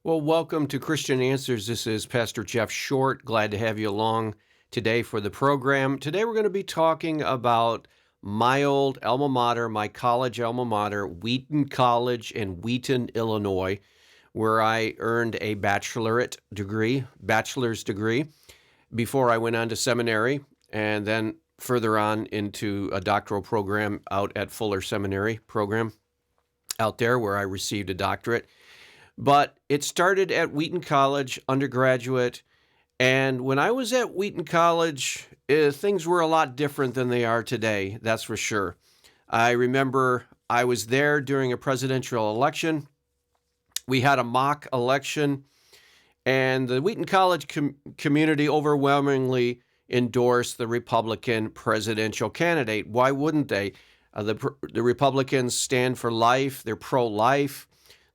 Well, welcome to Christian Answers. This is Pastor Jeff Short. Glad to have you along today for the program. Today we're going to be talking about my old alma mater, my college alma mater, Wheaton College in Wheaton, Illinois, where I earned a bachelor's degree before I went on to seminary and then further on into a doctoral program out at Fuller Seminary program out there where I received a doctorate. But it started at Wheaton College, undergraduate, and when I was at Wheaton College, things were a lot different than they are today, that's for sure. I remember I was there during a presidential election. We had a mock election, and the Wheaton College community overwhelmingly endorsed the Republican presidential candidate. Why wouldn't they? The Republicans stand for life, they're pro-life.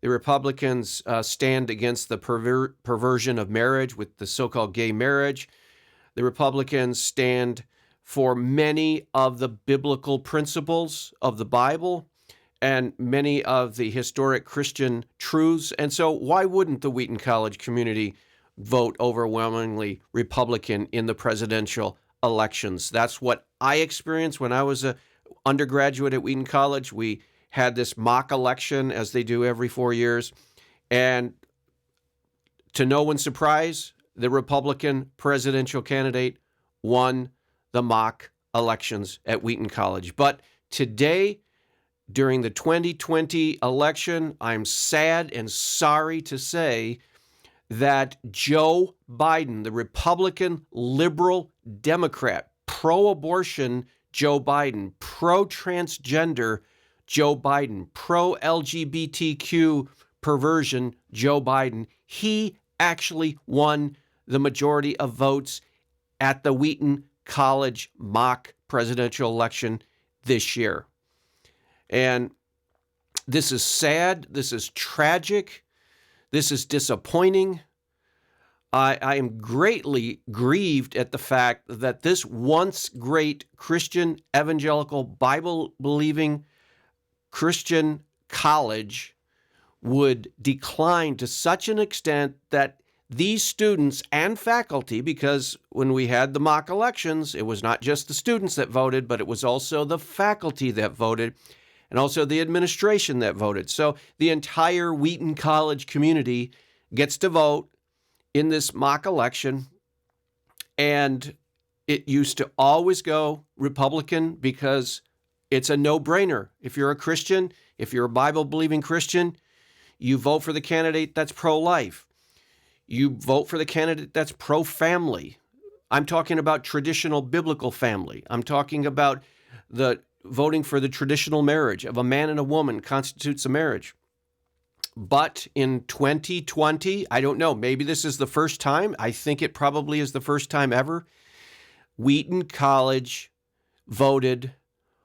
The Republicans stand against the perversion of marriage with the so-called gay marriage. The Republicans stand for many of the biblical principles of the Bible and many of the historic Christian truths. And so why wouldn't the Wheaton College community vote overwhelmingly Republican in the presidential elections? That's what I experienced when I was an undergraduate at Wheaton College. We had this mock election, as they do every 4 years, and to no one's surprise, the Republican presidential candidate won the mock elections at Wheaton College. But today, during the 2020 election, I'm sad and sorry to say that Joe Biden, the Republican liberal Democrat, pro-abortion Joe Biden, pro-transgender Joe Biden, pro-LGBTQ perversion Joe Biden, he actually won the majority of votes at the Wheaton College mock presidential election this year. And this is sad, this is tragic, this is disappointing. I am greatly grieved at the fact that this once great Christian, evangelical, Bible-believing Christian college would decline to such an extent that these students and faculty, because when we had the mock elections, it was not just the students that voted, but it was also the faculty that voted and also the administration that voted. So the entire Wheaton College community gets to vote in this mock election, and it used to always go Republican because it's a no-brainer. If you're a Christian, if you're a Bible-believing Christian, you vote for the candidate that's pro-life. You vote for the candidate that's pro-family. I'm talking about traditional biblical family. I'm talking about the voting for the traditional marriage of a man and a woman constitutes a marriage. But in 2020, I don't know, maybe this is the first time. I think it probably is the first time ever. Wheaton College voted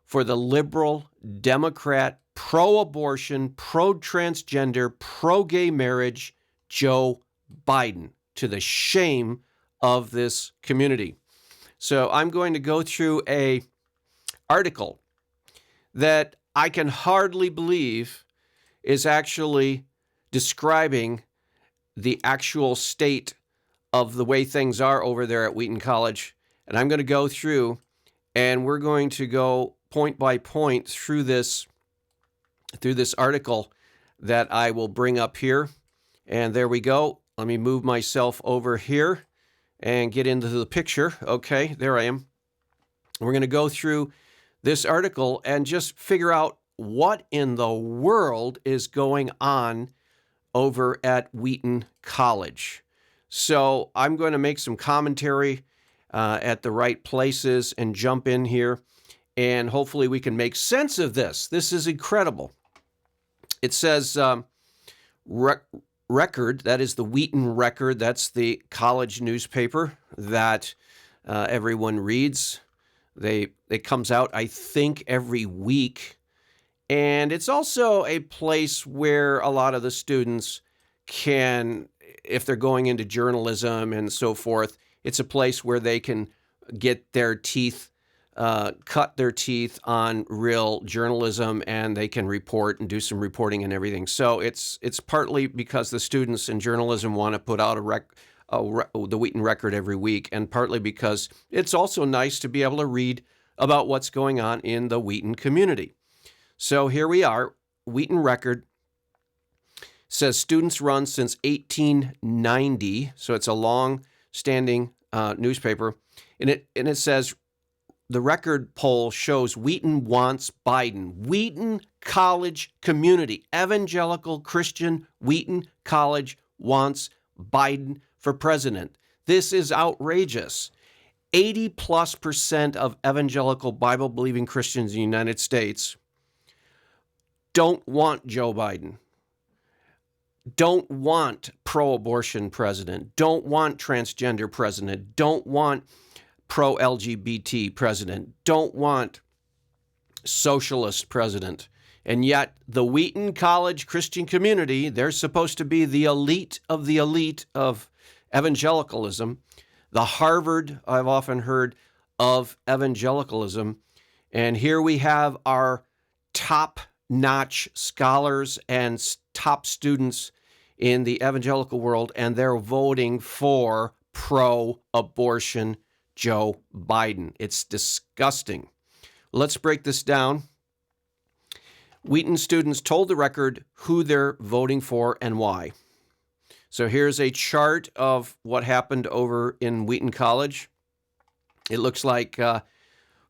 for the liberal Democrat, pro-abortion, pro-transgender, pro-gay marriage Joe Biden, to the shame of this community. So I'm going to go through an article that I can hardly believe is actually describing the actual state of the way things are over there at Wheaton College. And I'm going to go through, and we're going to go point by point through this article that I will bring up here. And there we go. Let me move myself over here and get into the picture. Okay, there I am. We're going to go through this article and just figure out what in the world is going on over at Wheaton College. So I'm going to make some commentary at the right places and jump in here, and hopefully we can make sense of this. This is incredible. It says Record, that is the Wheaton Record. That's the college newspaper that everyone reads. It comes out, I think, every week. And it's also a place where a lot of the students can, if they're going into journalism and so forth, it's a place where they can get their teeth, cut their teeth on real journalism, and they can report and do some reporting and everything. So it's partly because the students in journalism want to put out the Wheaton Record every week, and partly because it's also nice to be able to read about what's going on in the Wheaton community. So here we are. Wheaton Record says students run since 1890. So it's a long-standing newspaper. And it says the Record poll shows Wheaton wants Biden. Wheaton College community, evangelical Christian Wheaton College wants Biden for president. This is outrageous. 80+% of evangelical Bible-believing Christians in the United States don't want Joe Biden, don't want pro-abortion president, don't want transgender president, don't want pro-LGBT president, don't want socialist president. And yet the Wheaton College Christian community, they're supposed to be the elite of evangelicalism, the Harvard, I've often heard, of evangelicalism. And here we have our top-notch scholars and top students in the evangelical world, and they're voting for pro-abortion Joe Biden. It's disgusting. Let's break this down. Wheaton students told the Record who they're voting for and why. So here's a chart of what happened over in Wheaton College. It looks like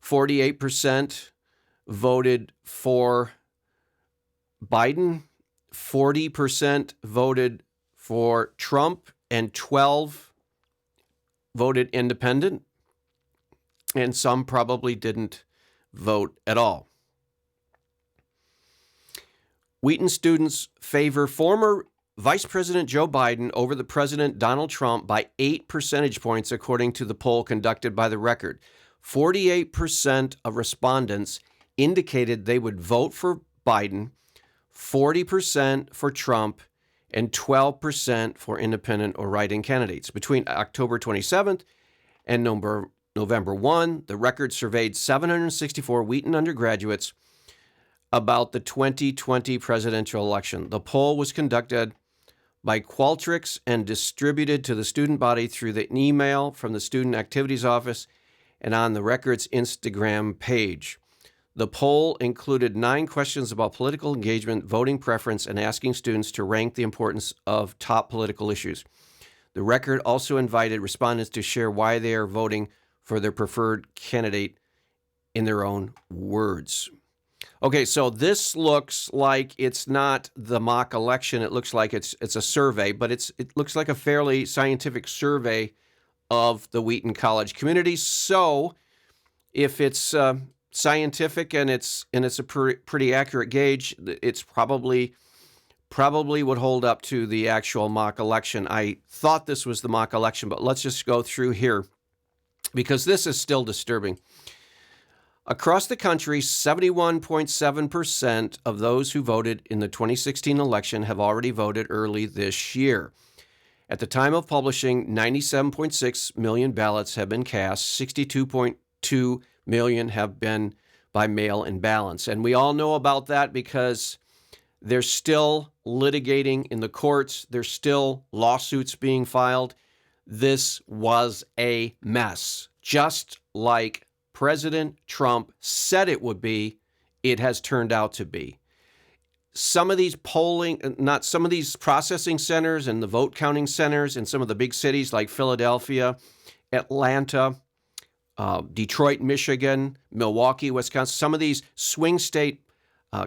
48% voted for Biden, 40% voted for Trump, and 12 voted independent, and some probably didn't vote at all. Wheaton students favor former Vice President Joe Biden over the President Donald Trump by 8 percentage points, according to the poll conducted by the Record. 48% of respondents indicated they would vote for Biden, 40% for Trump, and 12% for independent or write-in candidates. Between October 27th and November 1, the Record surveyed 764 Wheaton undergraduates about the 2020 presidential election. The poll was conducted by Qualtrics and distributed to the student body through the email from the Student Activities Office and on the Record's Instagram page. The poll included 9 questions about political engagement, voting preference, and asking students to rank the importance of top political issues. The Record also invited respondents to share why they are voting for their preferred candidate in their own words. Okay, so this looks like it's not the mock election. It looks like it's a survey, but it looks like a fairly scientific survey of the Wheaton College community. So if it's scientific and it's a pretty accurate gauge, it's probably would hold up to the actual mock election. I thought this was the mock election, but let's just go through here because this is still disturbing. Across the country, 71.7% of those who voted in the 2016 election have already voted early this year. At the time of publishing, 97.6 million ballots have been cast, 62.2 million have been by mail-in ballots. And we all know about that because they're still litigating in the courts. There's still lawsuits being filed. This was a mess, just like President Trump said it would be, it has turned out to be. some of these not some of these processing centers and the vote counting centers in some of the big cities like Philadelphia, Atlanta, Detroit, Michigan, Milwaukee, Wisconsin, some of these swing state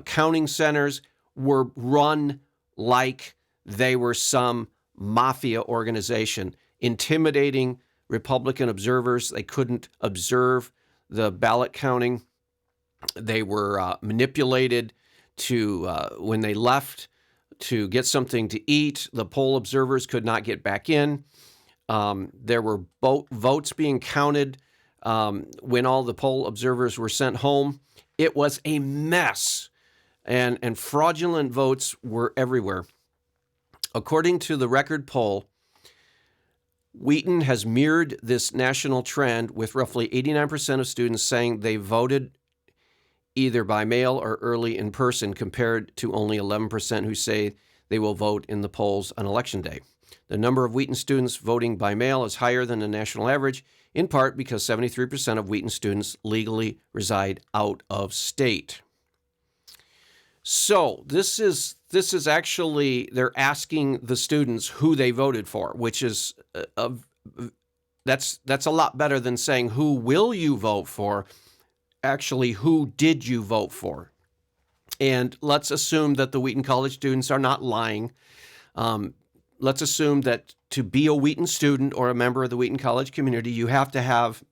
counting centers were run like they were some mafia organization, intimidating Republican observers. They couldn't observe the ballot counting. They were manipulated to, when they left to get something to eat, the poll observers could not get back in. There were votes being counted when all the poll observers were sent home. It was a mess, and fraudulent votes were everywhere. According to the record poll, Wheaton has mirrored this national trend, with roughly 89% of students saying they voted either by mail or early in person, compared to only 11% who say they will vote in the polls on Election Day. The number of Wheaton students voting by mail is higher than the national average, in part because 73% of Wheaton students legally reside out of state. So this is actually, they're asking the students who they voted for, which is that's a lot better than saying who will you vote for. Actually, who did you vote for? And let's assume that the Wheaton College students are not lying. Let's assume that to be a Wheaton student or a member of the Wheaton College community, you have to have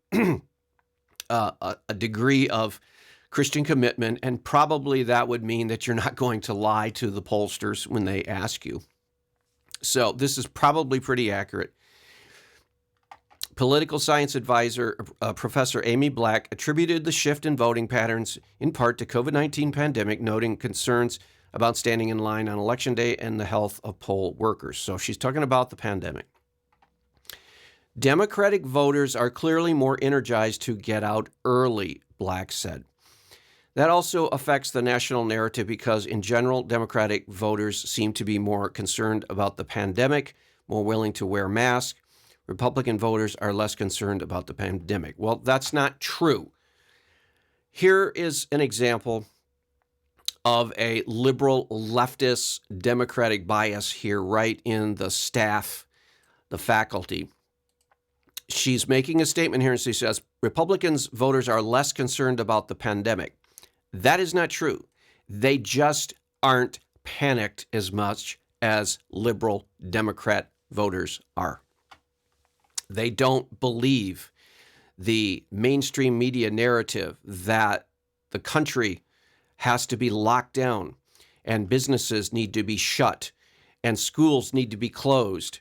a degree of Christian commitment, and probably that would mean that you're not going to lie to the pollsters when they ask you. So this is probably pretty accurate. Political science advisor, Professor Amy Black, attributed the shift in voting patterns in part to COVID-19 pandemic, noting concerns about standing in line on Election Day and the health of poll workers. So she's talking about the pandemic. Democratic voters are clearly more energized to get out early, Black said. That also affects the national narrative because, in general, Democratic voters seem to be more concerned about the pandemic, more willing to wear masks. Republican voters are less concerned about the pandemic. Well, that's not true. Here is an example of a liberal leftist Democratic bias here, right in the staff, the faculty. She's making a statement here, and she says, Republicans voters are less concerned about the pandemic. That is not true. They just aren't panicked as much as liberal Democrat voters are. They don't believe the mainstream media narrative that the country has to be locked down and businesses need to be shut and schools need to be closed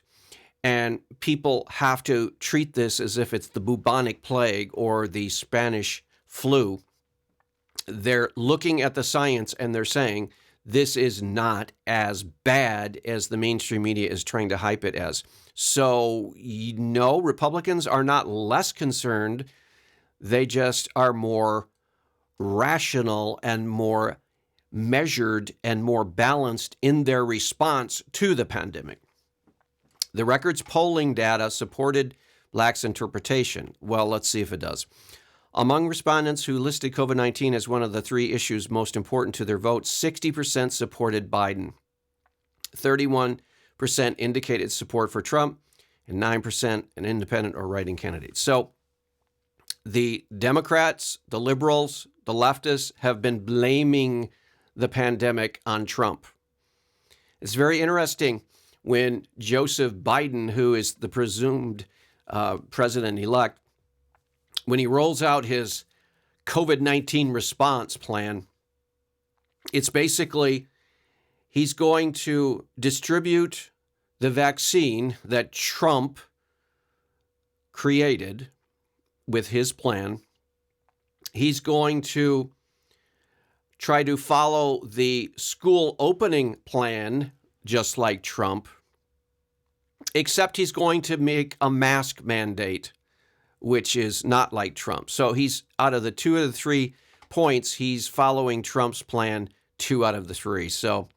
and people have to treat this as if it's the bubonic plague or the Spanish flu. They're looking at the science and they're saying this is not as bad as the mainstream media is trying to hype it as. So, no, Republicans are not less concerned. They just are more rational and more measured and more balanced in their response to the pandemic. The record's polling data supported Black's interpretation. Well, let's see if it does. Among respondents who listed COVID-19 as one of the three issues most important to their vote, 60% supported Biden. 31% indicated support for Trump, and 9% an independent or writing candidate. So the Democrats, the liberals, the leftists have been blaming the pandemic on Trump. It's very interesting when Joseph Biden, who is the presumed president-elect, when he rolls out his COVID-19 response plan, it's basically he's going to distribute the vaccine that Trump created with his plan. He's going to try to follow the school opening plan just like Trump, except he's going to make a mask mandate, which is not like Trump. So he's, out of the 2 of the 3 points, he's following Trump's plan 2 out of the 3. So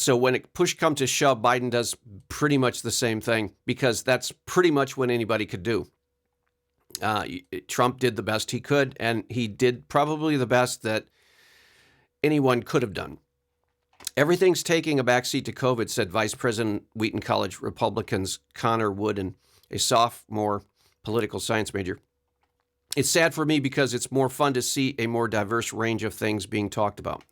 when push comes to shove, Biden does pretty much the same thing because that's pretty much what anybody could do. Trump did the best he could, and he did probably the best that anyone could have done. Everything's taking a backseat to COVID, said Vice President Wheaton College Republicans Connor Wooden, a sophomore political science major. It's sad for me because it's more fun to see a more diverse range of things being talked about.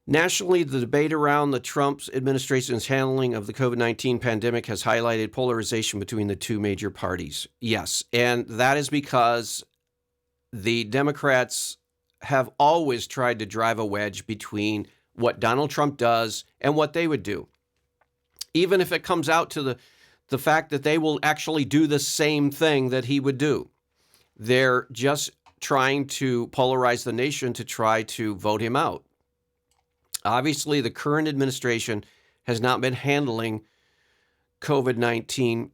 Nationally, the debate around the Trump administration's handling of the COVID-19 pandemic has highlighted polarization between the two major parties. Yes, and that is because the Democrats have always tried to drive a wedge between what Donald Trump does and what they would do. Even if it comes out to the fact that they will actually do the same thing that he would do. They're just trying to polarize the nation to try to vote him out. Obviously, the current administration has not been handling COVID-19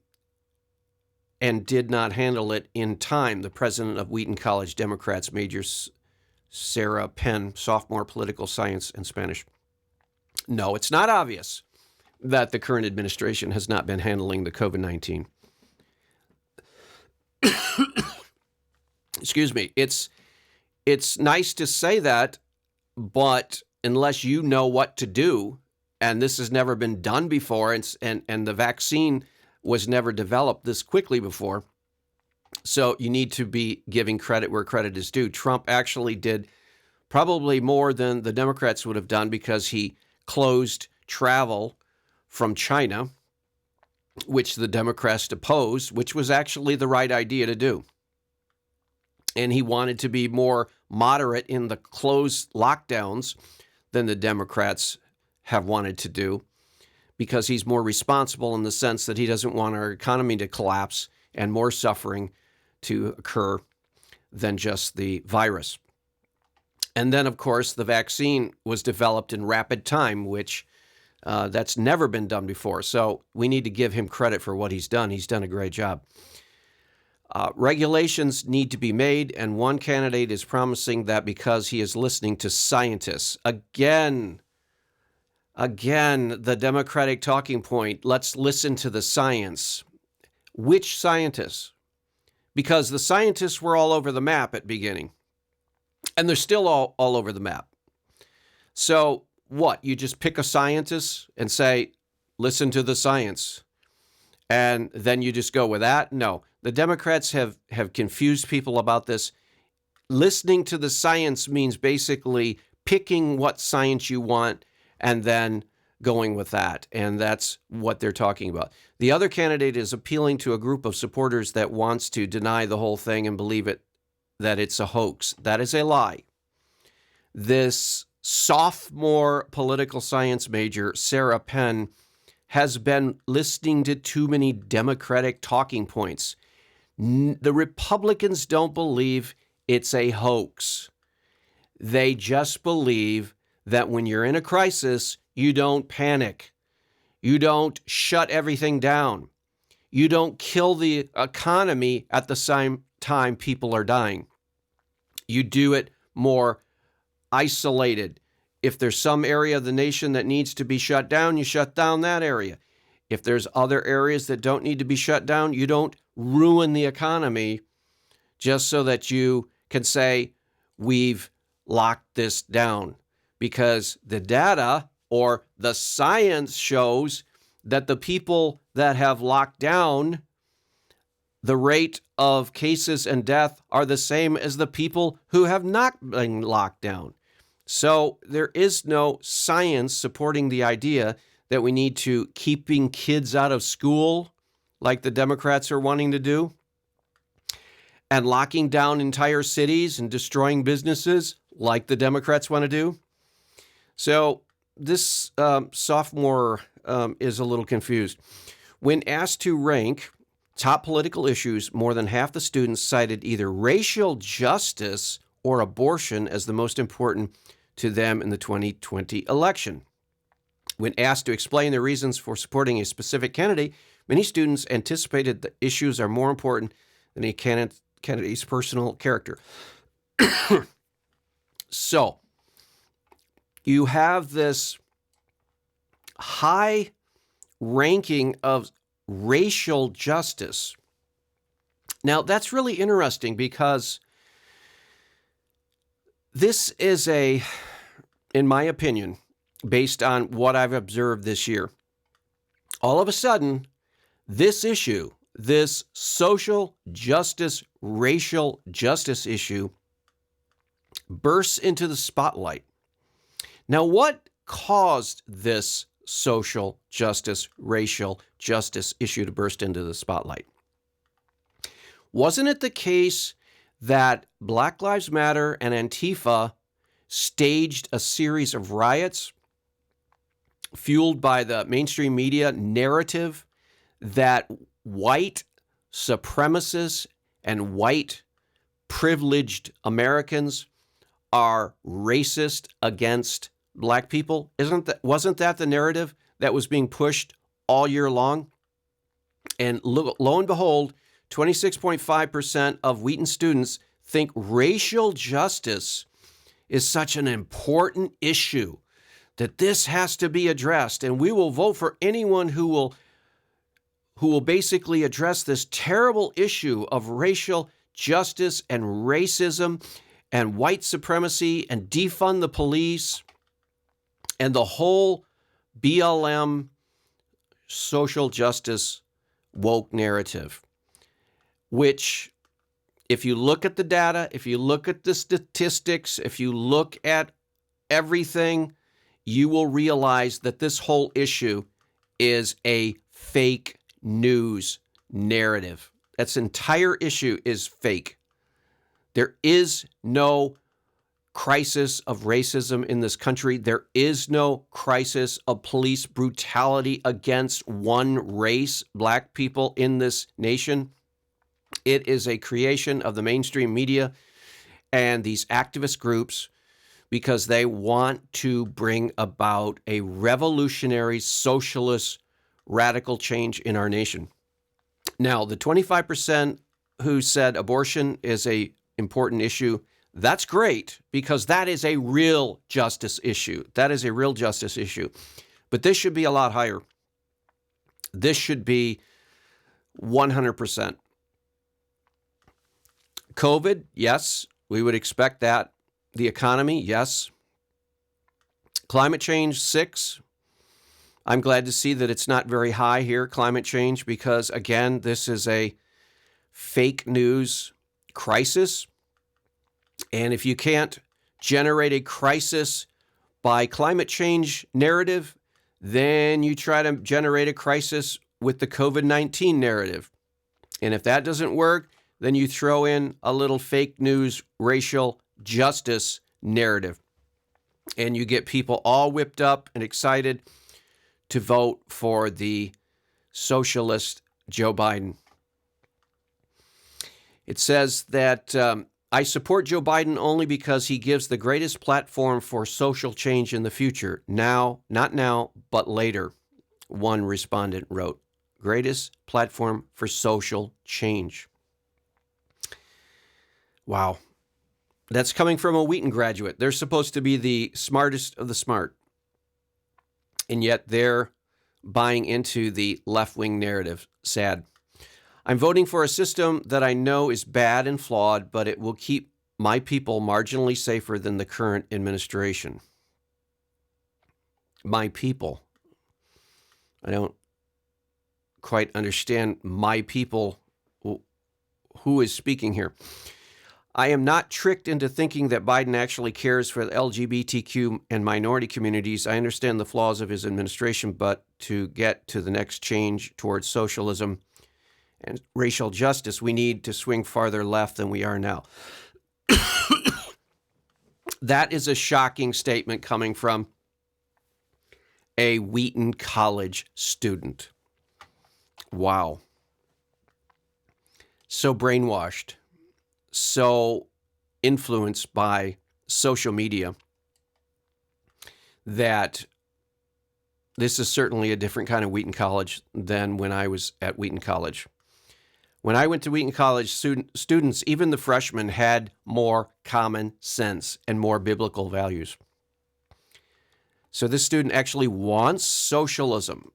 and did not handle it in time. The president of Wheaton College, Democrats major Sarah Penn, sophomore political science and Spanish. No, it's not obvious that the current administration has not been handling the COVID-19. Excuse me. It's nice to say that, but unless you know what to do, and this has never been done before, and the vaccine was never developed this quickly before, so you need to be giving credit where credit is due. Trump actually did probably more than the Democrats would have done because he closed travel from China, which the Democrats opposed, which was actually the right idea to do. And he wanted to be more moderate in the closed lockdowns than the Democrats have wanted to do, because he's more responsible in the sense that he doesn't want our economy to collapse and more suffering to occur than just the virus. And then, of course, the vaccine was developed in rapid time, which that's never been done before. So we need to give him credit for what he's done. He's done a great job. Regulations need to be made, and one candidate is promising that because he is listening to scientists. Again, the Democratic talking point, let's listen to the science. Which scientists? Because the scientists were all over the map at the beginning, and they're still all over the map. So what? You just pick a scientist and say, listen to the science, and then you just go with that? No. The Democrats have confused people about this. Listening to the science means basically picking what science you want and then going with that. And that's what they're talking about. The other candidate is appealing to a group of supporters that wants to deny the whole thing and believe that it's a hoax. That is a lie. This sophomore political science major, Sarah Penn, has been listening to too many Democratic talking points. The Republicans don't believe it's a hoax. They just believe that when you're in a crisis, you don't panic. You don't shut everything down. You don't kill the economy at the same time people are dying. You do it more isolated. If there's some area of the nation that needs to be shut down, you shut down that area. If there's other areas that don't need to be shut down, you don't ruin the economy just so that you can say, we've locked this down. Because the data or the science shows that the people that have locked down, the rate of cases and death are the same as the people who have not been locked down. So there is no science supporting the idea that we need to keeping kids out of school like the Democrats are wanting to do, and locking down entire cities and destroying businesses like the Democrats want to do. So this sophomore is a little confused. When asked to rank top political issues, more than half the students cited either racial justice or abortion as the most important to them in the 2020 election. When asked to explain their reasons for supporting a specific candidate, many students anticipated the issues are more important than a candidate's personal character. So, you have this high ranking of racial justice. Now, that's really interesting because This is in my opinion, based on what I've observed this year, all of a sudden, this issue, this social justice, racial justice issue, bursts into the spotlight. Now, what caused this social justice, racial justice issue to burst into the spotlight? Wasn't it the case that Black Lives Matter and Antifa staged a series of riots fueled by the mainstream media narrative that white supremacists and white privileged Americans are racist against Black people? Wasn't that the narrative that was being pushed all year long? And lo and behold, 26.5% of Wheaton students think racial justice is such an important issue that this has to be addressed, and we will vote for anyone who will basically address this terrible issue of racial justice and racism and white supremacy and defund the police and the whole BLM social justice woke narrative, which, if you look at the data, if you look at the statistics, if you look at everything, you will realize that this whole issue is a fake news narrative. That's entire issue is fake. There is no crisis of racism in this country. There is no crisis of police brutality against one race, Black people in this nation. It is a creation of the mainstream media and these activist groups because they want to bring about a revolutionary socialist radical change in our nation. Now, the 25% who said abortion is an important issue, that's great because that is a real justice issue. That is a real justice issue. But this should be a lot higher. This should be 100%. COVID, yes, we would expect that. The economy, yes. Climate change, 6. I'm glad to see that it's not very high here, climate change, because, again, this is a fake news crisis. And if you can't generate a crisis by climate change narrative, then you try to generate a crisis with the COVID-19 narrative. And if that doesn't work, then you throw in a little fake news racial justice narrative. And you get people all whipped up and excited to vote for the socialist Joe Biden. It says that I support Joe Biden only because he gives the greatest platform for social change in the future. Now, not now, but later, one respondent wrote. Greatest platform for social change. Wow. That's coming from a Wheaton graduate. They're supposed to be the smartest of the smart. And yet they're buying into the left-wing narrative. Sad. I'm voting for a system that I know is bad and flawed, but it will keep my people marginally safer than the current administration. My people. I don't quite understand my people. Who is speaking here? I am not tricked into thinking that Biden actually cares for the LGBTQ and minority communities. I understand the flaws of his administration, but to get to the next change towards socialism and racial justice, we need to swing farther left than we are now. That is a shocking statement coming from a Wheaton College student. Wow. So brainwashed, so influenced by social media that this is certainly a different kind of Wheaton College than when I was at Wheaton College. When I went to Wheaton College, students, even the freshmen, had more common sense and more biblical values. So this student actually wants socialism.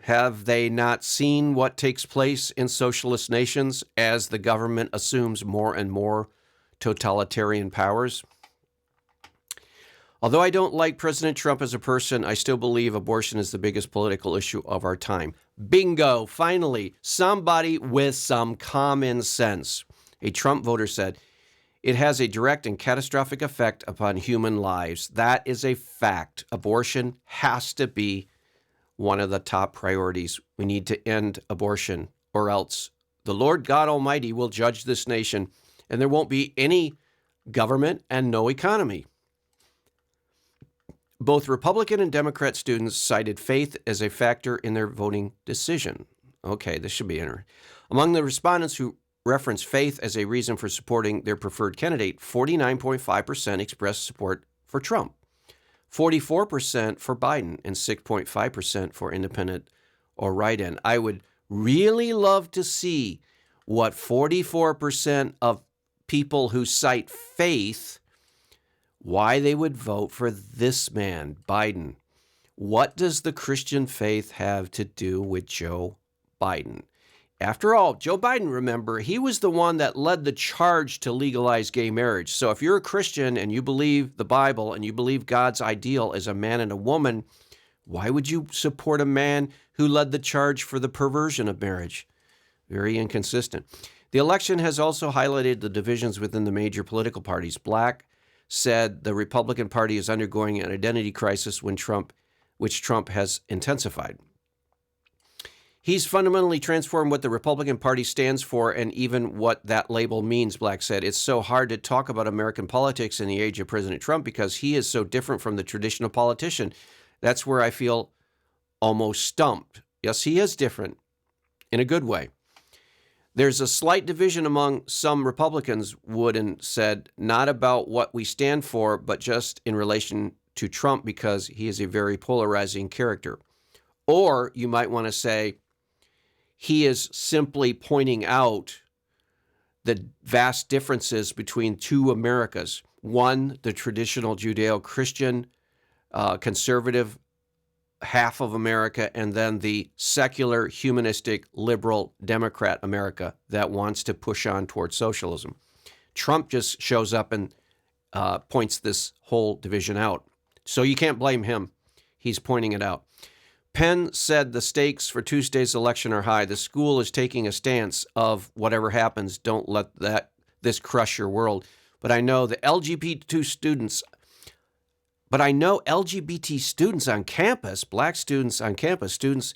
Have they not seen what takes place in socialist nations as the government assumes more and more totalitarian powers. Although I don't like President Trump as a person, I still believe abortion is the biggest political issue of our time. Bingo! Finally, somebody with some common sense. A Trump voter said, "It has a direct and catastrophic effect upon human lives." That is a fact. Abortion has to be one of the top priorities. We need to end abortion, or else the Lord God Almighty will judge this nation, and there won't be any government and no economy. Both Republican and Democrat students cited faith as a factor in their voting decision. Okay, this should be interesting. Among the respondents who referenced faith as a reason for supporting their preferred candidate, 49.5% expressed support for Trump, 44% for Biden, and 6.5% for independent or write-in. I would really love to see what 44% of people who cite faith, why they would vote for this man, Biden. What does the Christian faith have to do with Joe Biden? After all, Joe Biden, remember, he was the one that led the charge to legalize gay marriage. So if you're a Christian and you believe the Bible and you believe God's ideal as a man and a woman, why would you support a man who led the charge for the perversion of marriage? Very inconsistent. The election has also highlighted the divisions within the major political parties. Black said the Republican Party is undergoing an identity crisis which Trump has intensified. He's fundamentally transformed what the Republican Party stands for and even what that label means, Black said. It's so hard to talk about American politics in the age of President Trump because he is so different from the traditional politician. That's where I feel almost stumped. Yes, he is different in a good way. There's a slight division among some Republicans, Wooden said, not about what we stand for, but just in relation to Trump because he is a very polarizing character. Or you might want to say he is simply pointing out the vast differences between two Americas. One, the traditional Judeo-Christian, conservative half of America, and then the secular, humanistic, liberal, Democrat America that wants to push on towards socialism. Trump just shows up and points this whole division out. So you can't blame him. He's pointing it out. Penn said the stakes for Tuesday's election are high. The school is taking a stance of whatever happens, don't let this crush your world. But I know LGBT students on campus, black students on campus, students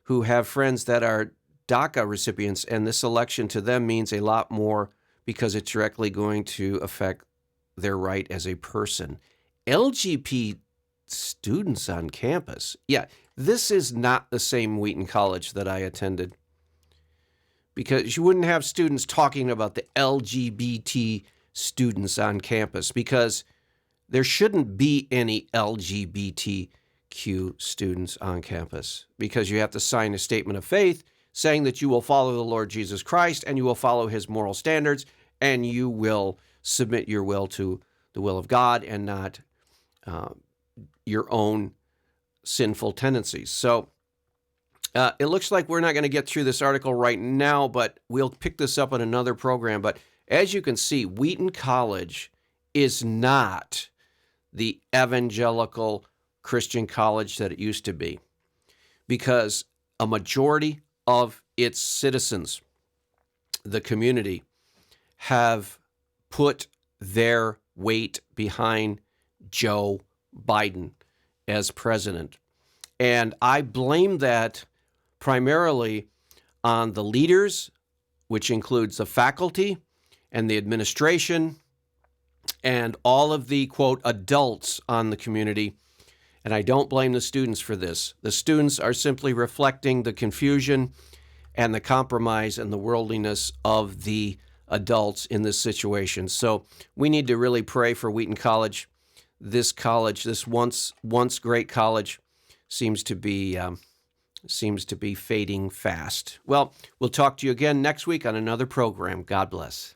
who have friends that are DACA recipients, and this election to them means a lot more because it's directly going to affect their right as a person. LGBT students on campus. Yeah, this is not the same Wheaton College that I attended, because you wouldn't have students talking about the LGBT students on campus because there shouldn't be any LGBTQ students on campus, because you have to sign a statement of faith saying that you will follow the Lord Jesus Christ and you will follow his moral standards and you will submit your will to the will of God and not your own sinful tendencies. So it looks like we're not going to get through this article right now, but we'll pick this up in another program. But as you can see, Wheaton College is not the evangelical Christian college that it used to be, because a majority of its citizens, the community, have put their weight behind Joe Biden as president. And I blame that primarily on the leaders, which includes the faculty and the administration and all of the, quote, adults on the community. And I don't blame the students for this. The students are simply reflecting the confusion and the compromise and the worldliness of the adults in this situation. So we need to really pray for Wheaton College. This college, this once great college, seems to be fading fast. Well, we'll talk to you again next week on another program. God bless.